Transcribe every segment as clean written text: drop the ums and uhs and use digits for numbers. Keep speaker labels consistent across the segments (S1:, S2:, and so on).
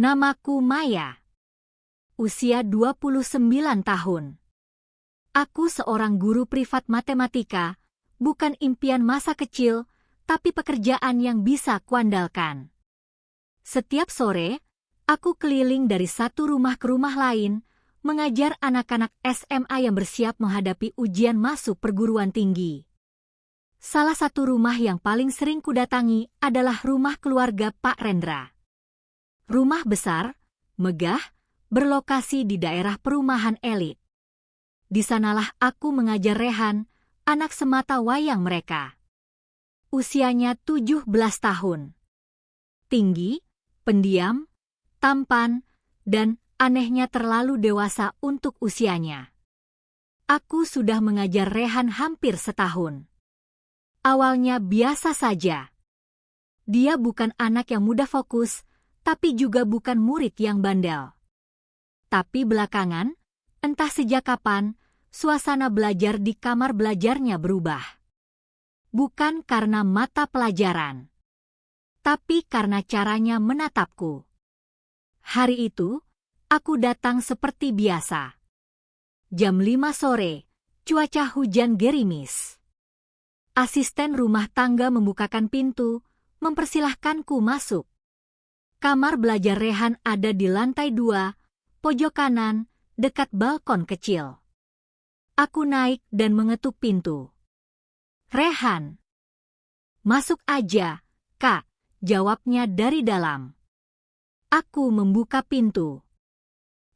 S1: Namaku Maya. Usia 29 tahun. Aku seorang guru privat matematika, bukan impian masa kecil, tapi pekerjaan yang bisa kuandalkan. Setiap sore, aku keliling dari satu rumah ke rumah lain, mengajar anak-anak SMA yang bersiap menghadapi ujian masuk perguruan tinggi. Salah satu rumah yang paling sering kudatangi adalah rumah keluarga Pak Rendra. Rumah besar, megah, berlokasi di daerah perumahan elit. Di sanalah aku mengajar Rehan, anak semata wayang mereka. Usianya 17 tahun. Tinggi, pendiam, tampan, dan anehnya terlalu dewasa untuk usianya. Aku sudah mengajar Rehan hampir setahun. Awalnya biasa saja. Dia bukan anak yang mudah fokus, tapi juga bukan murid yang bandel. Tapi belakangan, entah sejak kapan, suasana belajar di kamar belajarnya berubah. Bukan karena mata pelajaran, tapi karena caranya menatapku. Hari itu, aku datang seperti biasa. Jam 5 sore, cuaca hujan gerimis. Asisten rumah tangga membukakan pintu, mempersilahkanku masuk. Kamar belajar Rehan ada di lantai 2, pojok kanan, dekat balkon kecil. Aku naik dan mengetuk pintu. Rehan. Masuk aja, Kak, jawabnya dari dalam. Aku membuka pintu.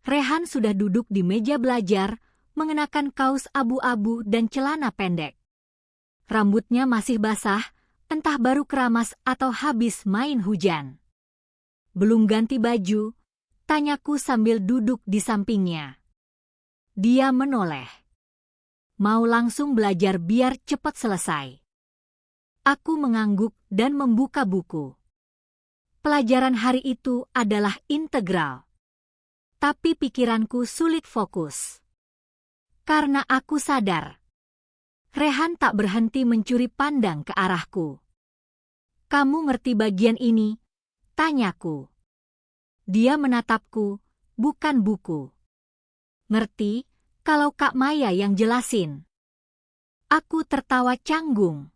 S1: Rehan sudah duduk di meja belajar, mengenakan kaos abu-abu dan celana pendek. Rambutnya masih basah, entah baru keramas atau habis main hujan. Belum ganti baju, tanyaku sambil duduk di sampingnya. Dia menoleh. Mau langsung belajar biar cepat selesai. Aku mengangguk dan membuka buku. Pelajaran hari itu adalah integral. Tapi pikiranku sulit fokus. Karena aku sadar. Rehan tak berhenti mencuri pandang ke arahku. Kamu ngerti bagian ini? Tanyaku. Dia menatapku, bukan buku. Ngerti, kalau Kak Maya yang jelasin. Aku tertawa canggung.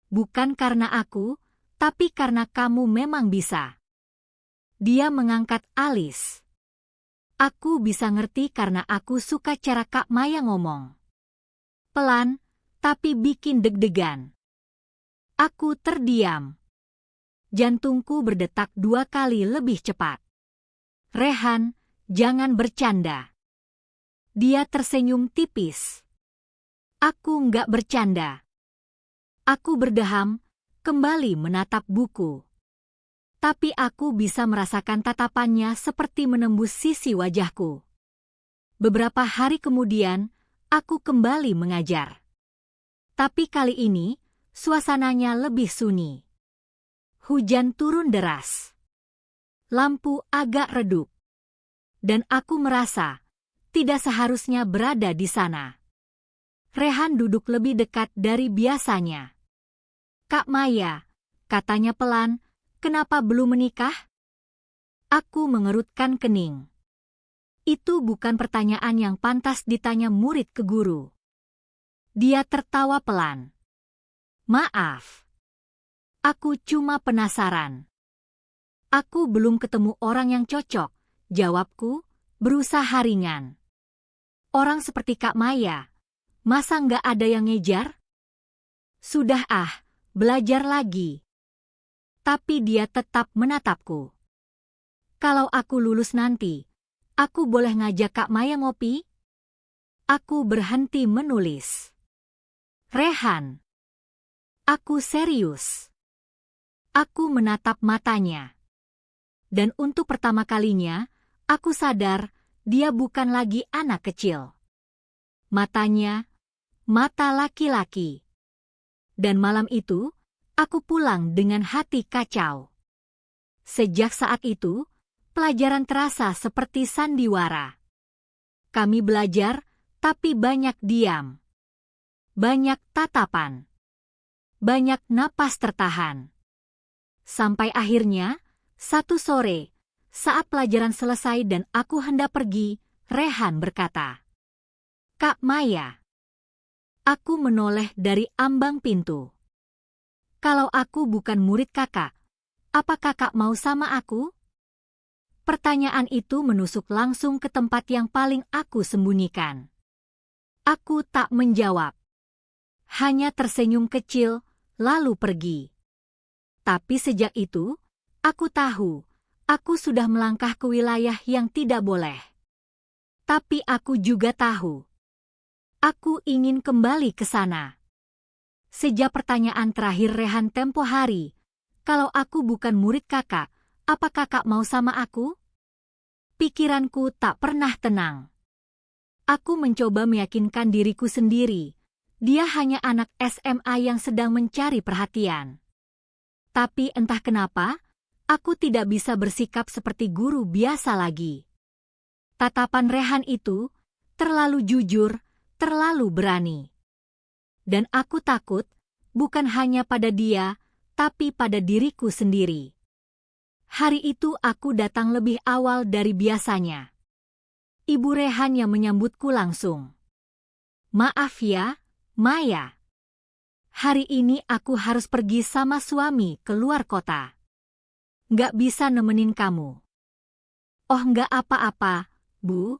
S1: Bukan karena aku, tapi karena kamu memang bisa. Dia mengangkat alis. Aku bisa ngerti karena aku suka cara Kak Maya ngomong. Pelan, tapi bikin deg-degan. Aku terdiam. Jantungku berdetak 2 kali lebih cepat. Rehan, jangan bercanda. Dia tersenyum tipis. Aku nggak bercanda. Aku berdeham, kembali menatap buku. Tapi aku bisa merasakan tatapannya seperti menembus sisi wajahku. Beberapa hari kemudian, aku kembali mengajar. Tapi kali ini, suasananya lebih sunyi. Hujan turun deras. Lampu agak redup. Dan aku merasa, tidak seharusnya berada di sana. Rehan duduk lebih dekat dari biasanya. Kak Maya, katanya pelan, kenapa belum menikah? Aku mengerutkan kening. Itu bukan pertanyaan yang pantas ditanya murid ke guru. Dia tertawa pelan. Maaf. Aku cuma penasaran. Aku belum ketemu orang yang cocok, jawabku, berusaha ringan. Orang seperti Kak Maya, masa nggak ada yang ngejar? Sudah belajar lagi. Tapi dia tetap menatapku. Kalau aku lulus nanti, aku boleh ngajak Kak Maya ngopi? Aku berhenti menulis. Rehan. Aku serius. Aku menatap matanya. Dan untuk pertama kalinya, aku sadar dia bukan lagi anak kecil. Matanya, mata laki-laki. Dan malam itu, aku pulang dengan hati kacau. Sejak saat itu, pelajaran terasa seperti sandiwara. Kami belajar, tapi banyak diam. Banyak tatapan. Banyak napas tertahan. Sampai akhirnya, satu sore, Saat pelajaran selesai dan aku hendak pergi, Rehan berkata, "Kak Maya." Aku menoleh dari ambang pintu. "Kalau aku bukan murid kakak, apa kakak mau sama aku?" Pertanyaan itu menusuk langsung ke tempat yang paling aku sembunyikan. Aku tak menjawab. Hanya tersenyum kecil, lalu pergi. Tapi sejak itu, aku tahu, aku sudah melangkah ke wilayah yang tidak boleh. Tapi aku juga tahu, aku ingin kembali ke sana. Sejak pertanyaan terakhir Rehan tempo hari, "Kalau aku bukan murid kakak, apa kakak mau sama aku?" Pikiranku tak pernah tenang. Aku mencoba meyakinkan diriku sendiri, dia hanya anak SMA yang sedang mencari perhatian. Tapi entah kenapa, aku tidak bisa bersikap seperti guru biasa lagi. Tatapan Rehan itu terlalu jujur, terlalu berani. Dan aku takut, bukan hanya pada dia, tapi pada diriku sendiri. Hari itu aku datang lebih awal dari biasanya. Ibu Rehan yang menyambutku langsung. "Maaf ya, Maya. Hari ini aku harus pergi sama suami ke luar kota. Nggak bisa nemenin kamu." "Oh, nggak apa-apa, Bu."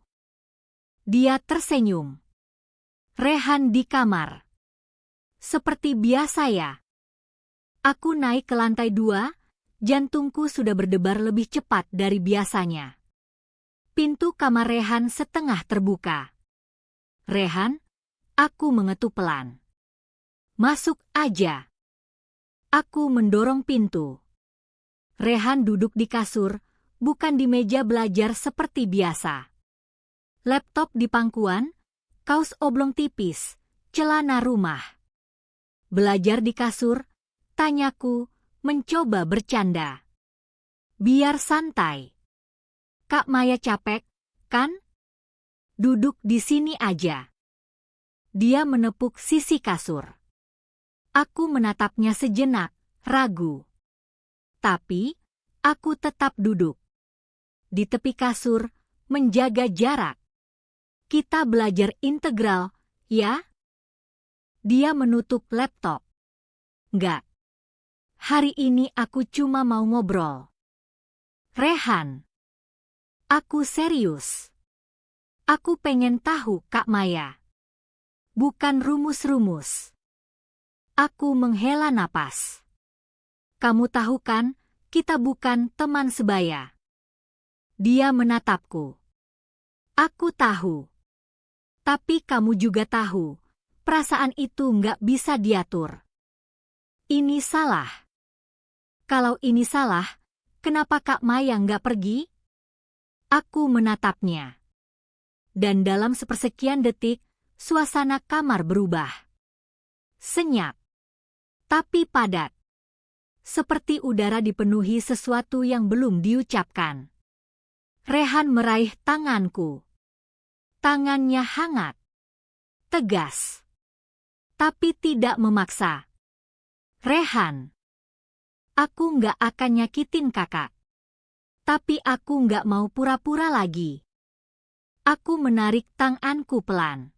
S1: Dia tersenyum. "Rehan di kamar." "Seperti biasa ya." Aku naik ke lantai 2, jantungku sudah berdebar lebih cepat dari biasanya. Pintu kamar Rehan setengah terbuka. "Rehan," aku mengetuk pelan. "Masuk aja." Aku mendorong pintu. Rehan duduk di kasur, bukan di meja belajar seperti biasa. Laptop di pangkuan, kaos oblong tipis, celana rumah. "Belajar di kasur?" tanyaku, mencoba bercanda. "Biar santai." "Kak Maya capek, kan? Duduk di sini aja." Dia menepuk sisi kasur. Aku menatapnya sejenak, ragu. Tapi, aku tetap duduk. Di tepi kasur, menjaga jarak. "Kita belajar integral, ya?" Dia menutup laptop. "Nggak. Hari ini aku cuma mau ngobrol." "Rehan." "Aku serius. Aku pengen tahu, Kak Maya. Bukan rumus-rumus." Aku menghela napas. "Kamu tahu kan, kita bukan teman sebaya." Dia menatapku. "Aku tahu. Tapi kamu juga tahu, perasaan itu nggak bisa diatur." "Ini salah." "Kalau ini salah, kenapa Kak Maya nggak pergi?" Aku menatapnya. Dan dalam sepersekian detik, suasana kamar berubah. Senyap. Tapi padat. Seperti udara dipenuhi sesuatu yang belum diucapkan. Rehan meraih tanganku. Tangannya hangat. Tegas. Tapi tidak memaksa. "Rehan, aku nggak akan nyakitin kakak. Tapi aku nggak mau pura-pura lagi." Aku menarik tanganku pelan.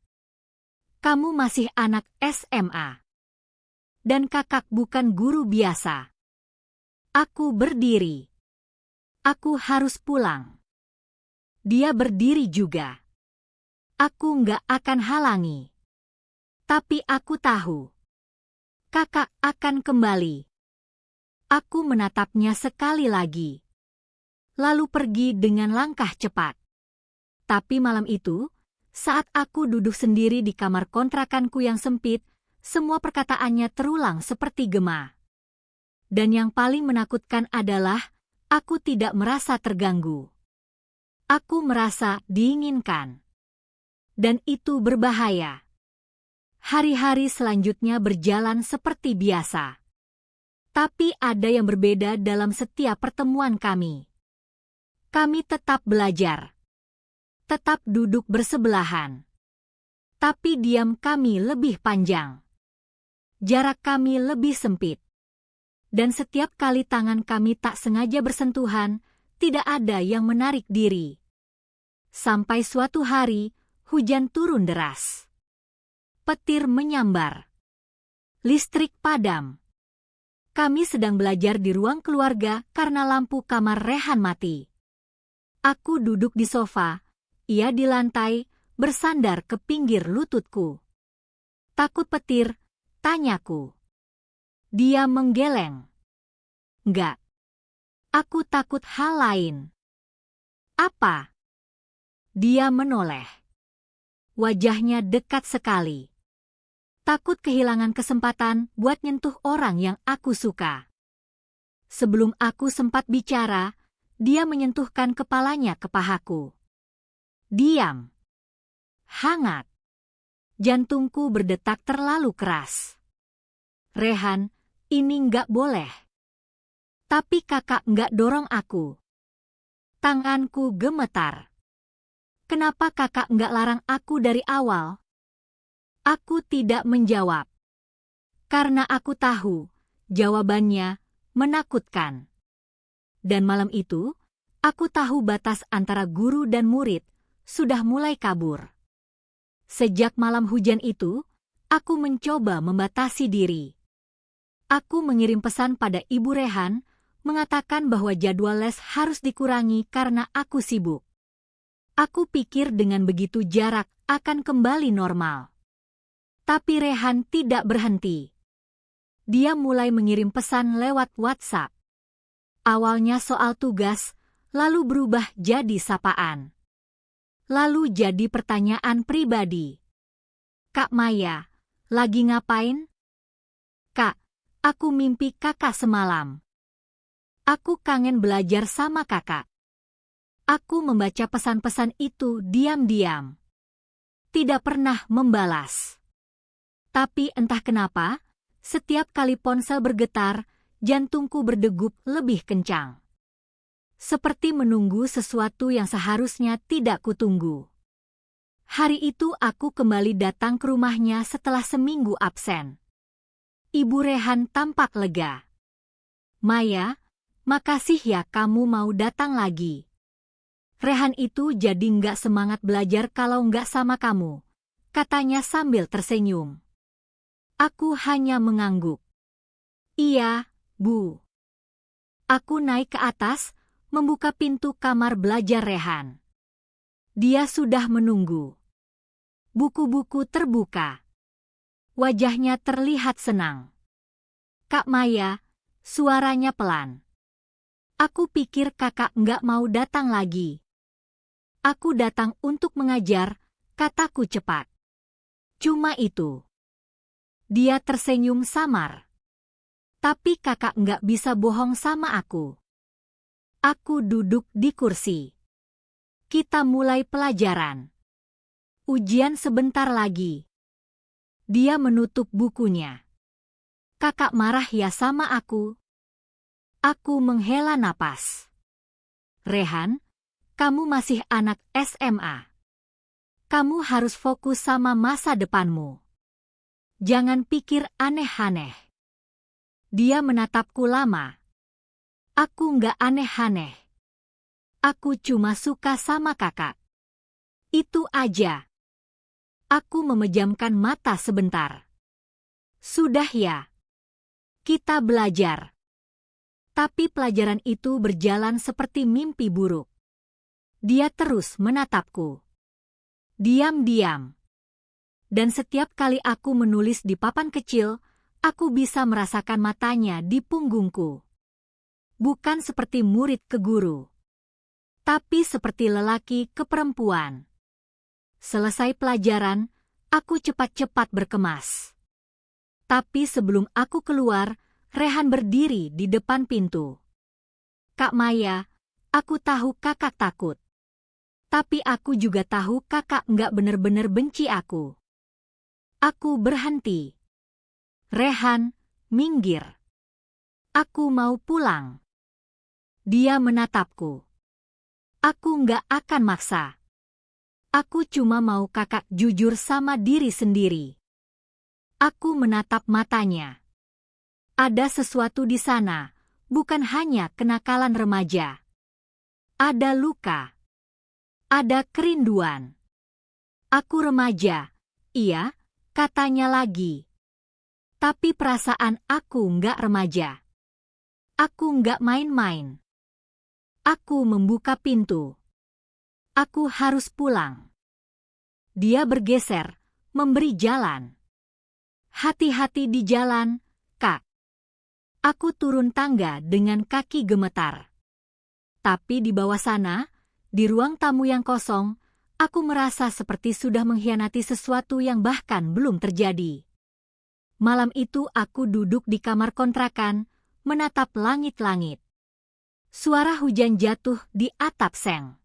S1: "Kamu masih anak SMA. Dan kakak bukan guru biasa." Aku berdiri. "Aku harus pulang." Dia berdiri juga. Aku nggak akan halangi. Tapi aku tahu, kakak akan kembali. Aku menatapnya sekali lagi. Lalu pergi dengan langkah cepat. Tapi malam itu, saat aku duduk sendiri di kamar kontrakanku yang sempit, semua perkataannya terulang seperti gema. Dan yang paling menakutkan adalah, aku tidak merasa terganggu. Aku merasa diinginkan. Dan itu berbahaya. Hari-hari selanjutnya berjalan seperti biasa. Tapi ada yang berbeda dalam setiap pertemuan kami. Kami tetap belajar. Tetap duduk bersebelahan. Tapi diam kami lebih panjang. Jarak kami lebih sempit. Dan setiap kali tangan kami tak sengaja bersentuhan, tidak ada yang menarik diri. Sampai suatu hari, hujan turun deras. Petir menyambar. Listrik padam. Kami sedang belajar di ruang keluarga karena lampu kamar Rehan mati. Aku duduk di sofa, ia di lantai, bersandar ke pinggir lututku. Takut petir, tanyaku. Dia menggeleng. Enggak. Aku takut hal lain. Apa? Dia menoleh. Wajahnya dekat sekali. Takut kehilangan kesempatan buat nyentuh orang yang aku suka. Sebelum aku sempat bicara, dia menyentuhkan kepalanya ke pahaku. Diam. Hangat. Jantungku berdetak terlalu keras. Rehan, ini nggak boleh. Tapi kakak nggak dorong aku. Tanganku gemetar. Kenapa kakak nggak larang aku dari awal? Aku tidak menjawab. Karena aku tahu, jawabannya menakutkan. Dan malam itu, aku tahu batas antara guru dan murid sudah mulai kabur. Sejak malam hujan itu, aku mencoba membatasi diri. Aku mengirim pesan pada Ibu Rehan, mengatakan bahwa jadwal les harus dikurangi karena aku sibuk. Aku pikir dengan begitu jarak akan kembali normal. Tapi Rehan tidak berhenti. Dia mulai mengirim pesan lewat WhatsApp. Awalnya soal tugas, lalu berubah jadi sapaan. Lalu jadi pertanyaan pribadi. Kak Maya, lagi ngapain? Kak, aku mimpi kakak semalam. Aku kangen belajar sama kakak. Aku membaca pesan-pesan itu diam-diam. Tidak pernah membalas. Tapi entah kenapa, setiap kali ponsel bergetar, jantungku berdegup lebih kencang. Seperti menunggu sesuatu yang seharusnya tidak kutunggu. Hari itu aku kembali datang ke rumahnya setelah seminggu absen. Ibu Rehan tampak lega. Maya, makasih ya kamu mau datang lagi. Rehan itu jadi nggak semangat belajar kalau nggak sama kamu, katanya sambil tersenyum. Aku hanya mengangguk. Iya, Bu. Aku naik ke atas, membuka pintu kamar belajar Rehan. Dia sudah menunggu. Buku-buku terbuka. Wajahnya terlihat senang. Kak Maya, suaranya pelan. Aku pikir kakak nggak mau datang lagi. Aku datang untuk mengajar, kataku cepat. Cuma itu. Dia tersenyum samar. Tapi kakak nggak bisa bohong sama aku. Aku duduk di kursi. Kita mulai pelajaran. Ujian sebentar lagi. Dia menutup bukunya. Kakak marah ya sama aku? Aku menghela napas. Rehan, kamu masih anak SMA. Kamu harus fokus sama masa depanmu. Jangan pikir aneh-aneh. Dia menatapku lama. Aku nggak aneh-aneh. Aku cuma suka sama kakak. Itu aja. Aku memejamkan mata sebentar. Sudah ya. Kita belajar. Tapi pelajaran itu berjalan seperti mimpi buruk. Dia terus menatapku. Diam-diam. Dan setiap kali aku menulis di papan kecil, aku bisa merasakan matanya di punggungku. Bukan seperti murid ke guru, tapi seperti lelaki ke perempuan. Selesai pelajaran, aku cepat-cepat berkemas. Tapi sebelum aku keluar, Rehan berdiri di depan pintu. Kak Maya, aku tahu kakak takut. Tapi aku juga tahu kakak nggak benar-benar benci aku. Aku berhenti. Rehan, minggir. Aku mau pulang. Dia menatapku. Aku nggak akan maksa. Aku cuma mau kakak jujur sama diri sendiri. Aku menatap matanya. Ada sesuatu di sana, bukan hanya kenakalan remaja. Ada luka. Ada kerinduan. Aku remaja, iya, katanya lagi. Tapi perasaan aku nggak remaja. Aku nggak main-main. Aku membuka pintu. Aku harus pulang. Dia bergeser, memberi jalan. Hati-hati di jalan, Kak. Aku turun tangga dengan kaki gemetar. Tapi di bawah sana, di ruang tamu yang kosong, aku merasa seperti sudah mengkhianati sesuatu yang bahkan belum terjadi. Malam itu aku duduk di kamar kontrakan, menatap langit-langit. Suara hujan jatuh di atap seng.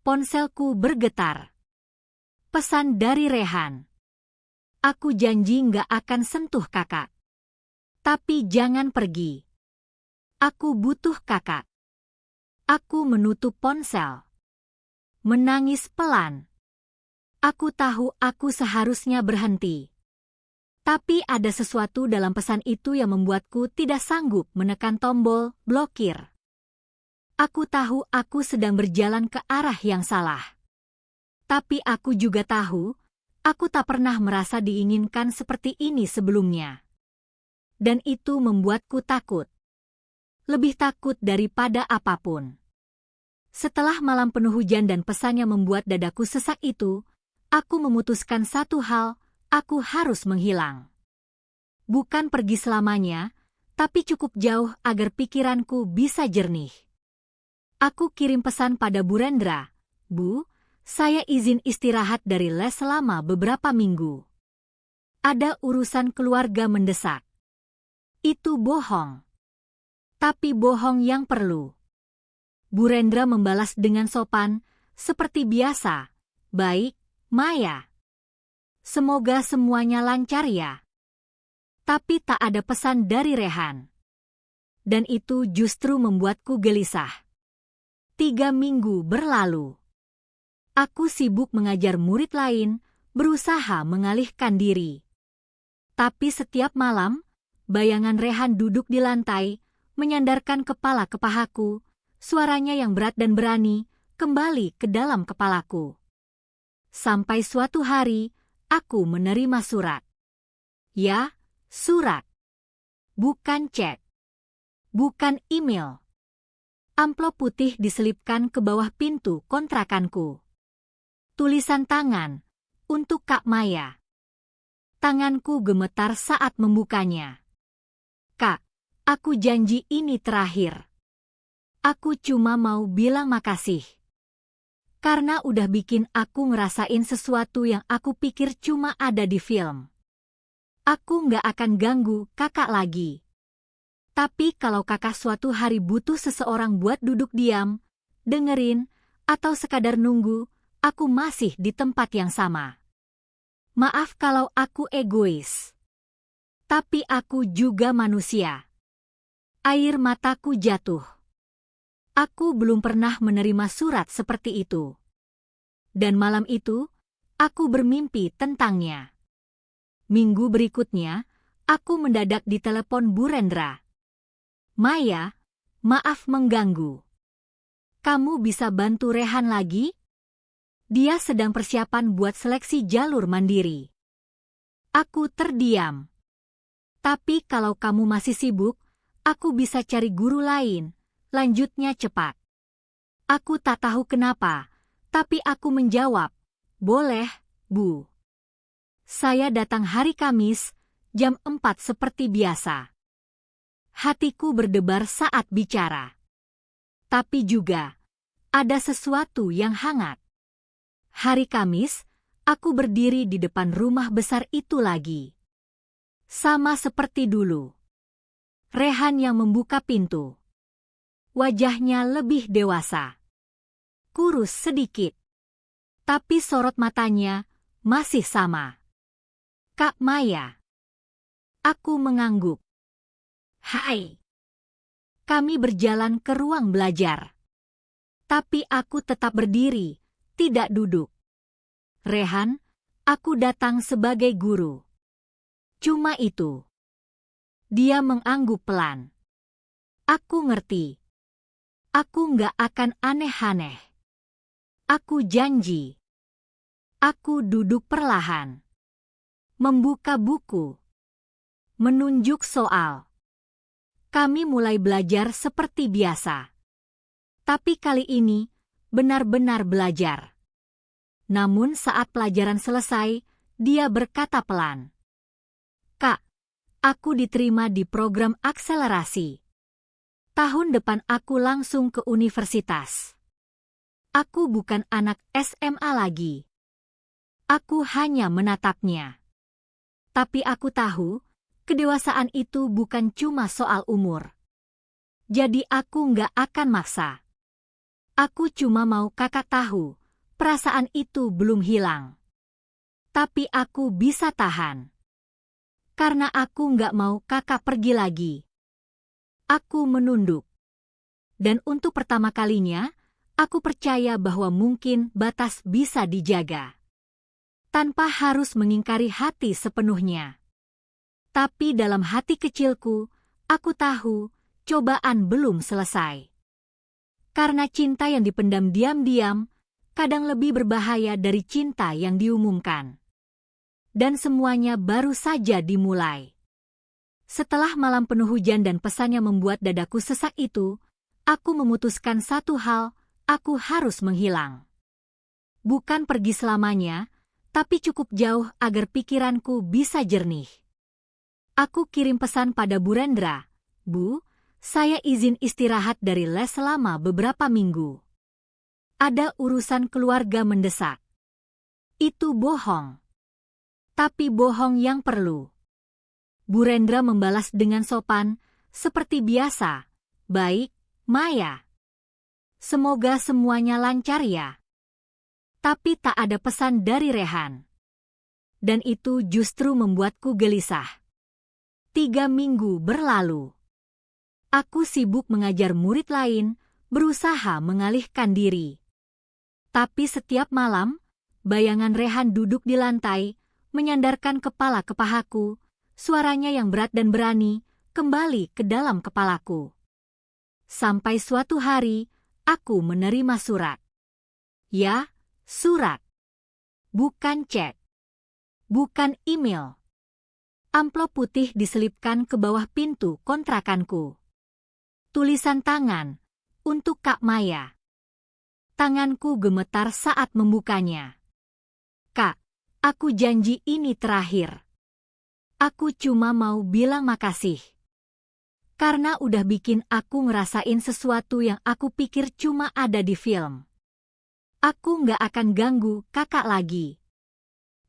S1: Ponselku bergetar. Pesan dari Rehan. Aku janji nggak akan sentuh kakak. Tapi jangan pergi. Aku butuh kakak. Aku menutup ponsel. Menangis pelan. Aku tahu aku seharusnya berhenti. Tapi ada sesuatu dalam pesan itu yang membuatku tidak sanggup menekan tombol blokir. Aku tahu aku sedang berjalan ke arah yang salah. Tapi aku juga tahu, aku tak pernah merasa diinginkan seperti ini sebelumnya. Dan itu membuatku takut. Lebih takut daripada apapun. Setelah malam penuh hujan dan pesan yang membuat dadaku sesak itu, aku memutuskan satu hal, aku harus menghilang. Bukan pergi selamanya, tapi cukup jauh agar pikiranku bisa jernih. Aku kirim pesan pada Bu Rendra, Bu, saya izin istirahat dari les selama beberapa minggu. Ada urusan keluarga mendesak. Itu bohong. Tapi bohong yang perlu. Bu Rendra membalas dengan sopan, seperti biasa. Baik, Maya. Semoga semuanya lancar ya. Tapi tak ada pesan dari Rehan. Dan itu justru membuatku gelisah. 3 minggu berlalu. Aku sibuk mengajar murid lain, berusaha mengalihkan diri. Tapi setiap malam, bayangan Rehan duduk di lantai, menyandarkan kepala ke pahaku, suaranya yang berat dan berani, kembali ke dalam kepalaku. Sampai suatu hari, aku menerima surat. Ya, surat. Bukan chat. Bukan email. Amplop putih diselipkan ke bawah pintu kontrakanku. Tulisan tangan, untuk Kak Maya. Tanganku gemetar saat membukanya. Kak, aku janji ini terakhir. Aku cuma mau bilang makasih. Karena udah bikin aku ngerasain sesuatu yang aku pikir cuma ada di film. Aku nggak akan ganggu kakak lagi. Tapi kalau kakak suatu hari butuh seseorang buat duduk diam, dengerin, atau sekadar nunggu, aku masih di tempat yang sama. Maaf kalau aku egois. Tapi aku juga manusia. Air mataku jatuh. Aku belum pernah menerima surat seperti itu. Dan malam itu, aku bermimpi tentangnya. Minggu berikutnya, aku mendadak ditelepon Bu Rendra. Maya, maaf mengganggu. Kamu bisa bantu Rehan lagi? Dia sedang persiapan buat seleksi jalur mandiri. Aku terdiam. Tapi kalau kamu masih sibuk, aku bisa cari guru lain. Lanjutnya cepat. Aku tak tahu kenapa, tapi aku menjawab, boleh, Bu. Saya datang hari Kamis, jam 4 seperti biasa. Hatiku berdebar saat bicara. Tapi juga, ada sesuatu yang hangat. Hari Kamis, aku berdiri di depan rumah besar itu lagi. Sama seperti dulu. Rehan yang membuka pintu. Wajahnya lebih dewasa. Kurus sedikit. Tapi sorot matanya masih sama. Kak Maya. Aku mengangguk. Hai. Kami berjalan ke ruang belajar. Tapi aku tetap berdiri, tidak duduk. Rehan, aku datang sebagai guru. Cuma itu. Dia mengangguk pelan. Aku ngerti. Aku nggak akan aneh-aneh. Aku janji. Aku duduk perlahan. Membuka buku. Menunjuk soal. Kami mulai belajar seperti biasa. Tapi kali ini, benar-benar belajar. Namun saat pelajaran selesai, dia berkata pelan. Kak, aku diterima di program akselerasi. Tahun depan aku langsung ke universitas. Aku bukan anak SMA lagi. Aku hanya menatapnya. Tapi aku tahu, kedewasaan itu bukan cuma soal umur. Jadi aku nggak akan maksa. Aku cuma mau kakak tahu, perasaan itu belum hilang. Tapi aku bisa tahan. Karena aku nggak mau kakak pergi lagi. Aku menunduk. Dan untuk pertama kalinya, aku percaya bahwa mungkin batas bisa dijaga. Tanpa harus mengingkari hati sepenuhnya. Tapi dalam hati kecilku, aku tahu, cobaan belum selesai. Karena cinta yang dipendam diam-diam, kadang lebih berbahaya dari cinta yang diumumkan. Dan semuanya baru saja dimulai. Setelah malam penuh hujan dan pesannya membuat dadaku sesak itu, aku memutuskan satu hal, aku harus menghilang. Bukan pergi selamanya, tapi cukup jauh agar pikiranku bisa jernih. Aku kirim pesan pada Bu Rendra, Bu, saya izin istirahat dari les selama beberapa minggu. Ada urusan keluarga mendesak. Itu bohong. Tapi bohong yang perlu. Bu Rendra membalas dengan sopan, seperti biasa. Baik, Maya. Semoga semuanya lancar ya. Tapi tak ada pesan dari Rehan. Dan itu justru membuatku gelisah. 3 minggu berlalu. Aku sibuk mengajar murid lain, berusaha mengalihkan diri. Tapi setiap malam, bayangan Rehan duduk di lantai, menyandarkan kepala ke pahaku, suaranya yang berat dan berani, kembali ke dalam kepalaku. Sampai suatu hari, aku menerima surat. Ya, surat. Bukan chat. Bukan email. Amplop putih diselipkan ke bawah pintu kontrakanku. Tulisan tangan, untuk Kak Maya. Tanganku gemetar saat membukanya. Kak, aku janji ini terakhir. Aku cuma mau bilang makasih. Karena udah bikin aku ngerasain sesuatu yang aku pikir cuma ada di film. Aku nggak akan ganggu kakak lagi.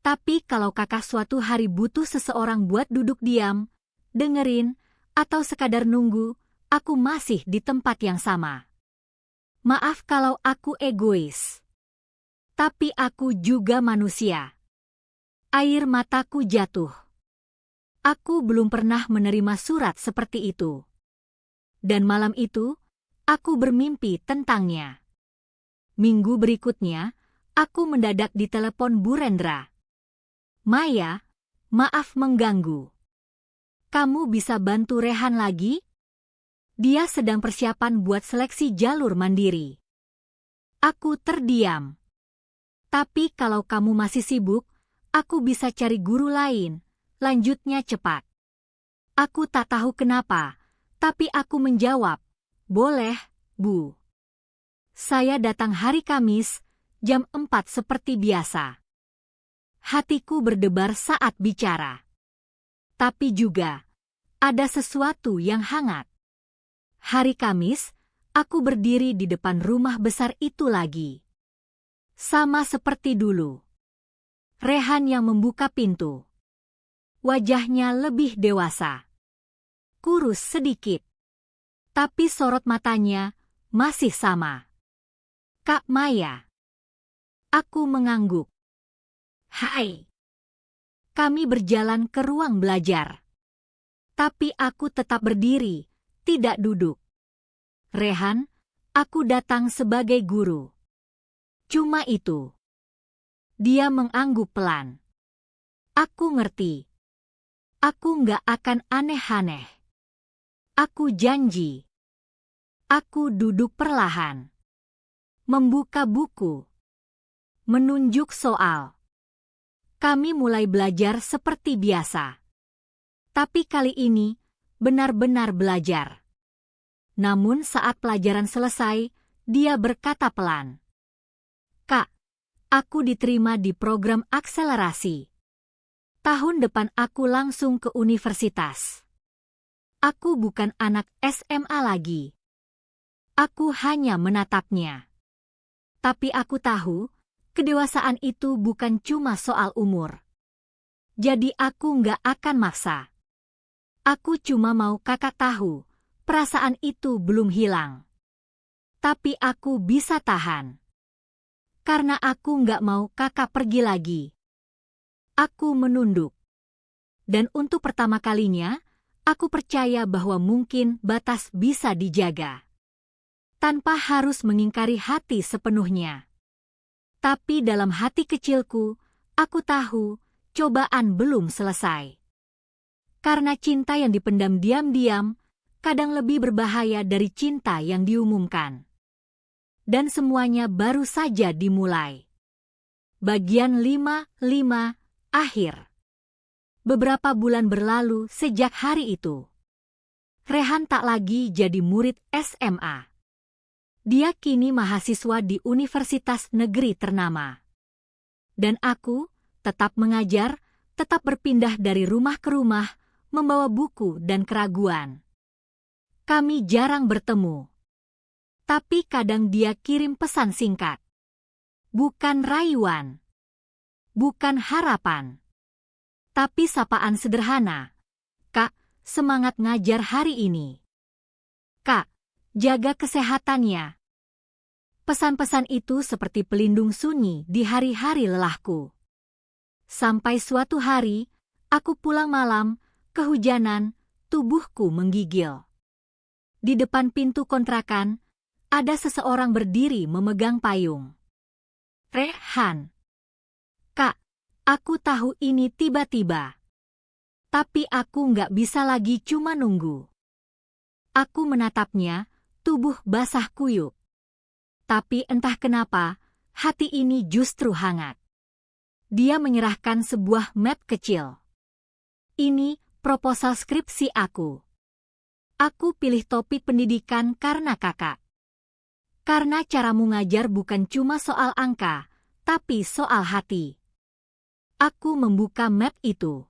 S1: Tapi kalau kakak suatu hari butuh seseorang buat duduk diam, dengerin, atau sekadar nunggu, aku masih di tempat yang sama. Maaf kalau aku egois. Tapi aku juga manusia. Air mataku jatuh. Aku belum pernah menerima surat seperti itu. Dan malam itu, aku bermimpi tentangnya. Minggu berikutnya, aku mendadak ditelepon Bu Rendra. Maya, maaf mengganggu. Kamu bisa bantu Rehan lagi? Dia sedang persiapan buat seleksi jalur mandiri. Aku terdiam. Tapi kalau kamu masih sibuk, aku bisa cari guru lain. Lanjutnya cepat. Aku tak tahu kenapa, tapi aku menjawab, boleh, Bu. Saya datang hari Kamis, jam 4 seperti biasa. Hatiku berdebar saat bicara. Tapi juga, ada sesuatu yang hangat. Hari Kamis, aku berdiri di depan rumah besar itu lagi. Sama seperti dulu. Rehan yang membuka pintu. Wajahnya lebih dewasa. Kurus sedikit. Tapi sorot matanya masih sama. Kak Maya. Aku mengangguk. Hai. Kami berjalan ke ruang belajar. Tapi aku tetap berdiri, tidak duduk. Rehan, aku datang sebagai guru. Cuma itu. Dia mengangguk pelan. Aku ngerti. Aku nggak akan aneh-aneh. Aku janji. Aku duduk perlahan. Membuka buku. Menunjuk soal. Kami mulai belajar seperti biasa. Tapi kali ini, benar-benar belajar. Namun saat pelajaran selesai, dia berkata pelan. Kak, aku diterima di program akselerasi. Tahun depan aku langsung ke universitas. Aku bukan anak SMA lagi. Aku hanya menatapnya. Tapi aku tahu, kedewasaan itu bukan cuma soal umur. Jadi aku nggak akan maksa. Aku cuma mau kakak tahu, perasaan itu belum hilang. Tapi aku bisa tahan. Karena aku nggak mau kakak pergi lagi. Aku menunduk. Dan untuk pertama kalinya, aku percaya bahwa mungkin batas bisa dijaga. Tanpa harus mengingkari hati sepenuhnya. Tapi dalam hati kecilku, aku tahu, cobaan belum selesai. Karena cinta yang dipendam diam-diam, kadang lebih berbahaya dari cinta yang diumumkan. Dan semuanya baru saja dimulai. Bagian 5 akhir. Beberapa bulan berlalu sejak hari itu. Rehan tak lagi jadi murid SMA. Dia kini mahasiswa di universitas negeri ternama. Dan aku tetap mengajar, tetap berpindah dari rumah ke rumah, membawa buku dan keraguan. Kami jarang bertemu. Tapi kadang dia kirim pesan singkat. Bukan rayuan. Bukan harapan. Tapi sapaan sederhana. Kak, semangat ngajar hari ini. Kak, jaga kesehatannya. Pesan-pesan itu seperti pelindung sunyi di hari-hari lelahku. Sampai suatu hari, aku pulang malam, kehujanan, tubuhku menggigil. Di depan pintu kontrakan, ada seseorang berdiri memegang payung. Rehan. Kak, aku tahu ini tiba-tiba. Tapi aku nggak bisa lagi cuma nunggu. Aku menatapnya, tubuh basah kuyup. Tapi entah kenapa, hati ini justru hangat. Dia menyerahkan sebuah map kecil. Ini proposal skripsi aku. Aku pilih topik pendidikan karena kakak. Karena caramu ngajar bukan cuma soal angka, tapi soal hati. Aku membuka map itu.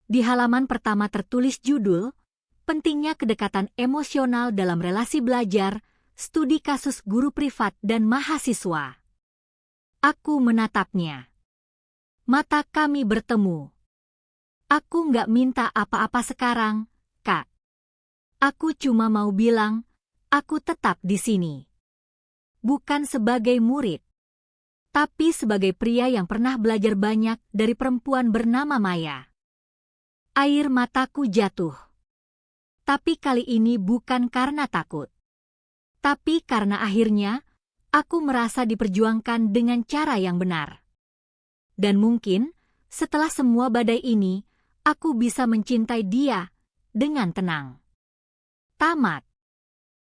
S1: Di halaman pertama tertulis judul, Pentingnya Kedekatan Emosional dalam Relasi Belajar, Studi Kasus Guru Privat dan Mahasiswa. Aku menatapnya. Mata kami bertemu. Aku nggak minta apa-apa sekarang, Kak. Aku cuma mau bilang, aku tetap di sini. Bukan sebagai murid, tapi sebagai pria yang pernah belajar banyak dari perempuan bernama Maya. Air mataku jatuh. Tapi kali ini bukan karena takut. Tapi karena akhirnya, aku merasa diperjuangkan dengan cara yang benar. Dan mungkin, setelah semua badai ini, aku bisa mencintai dia dengan tenang. Tamat.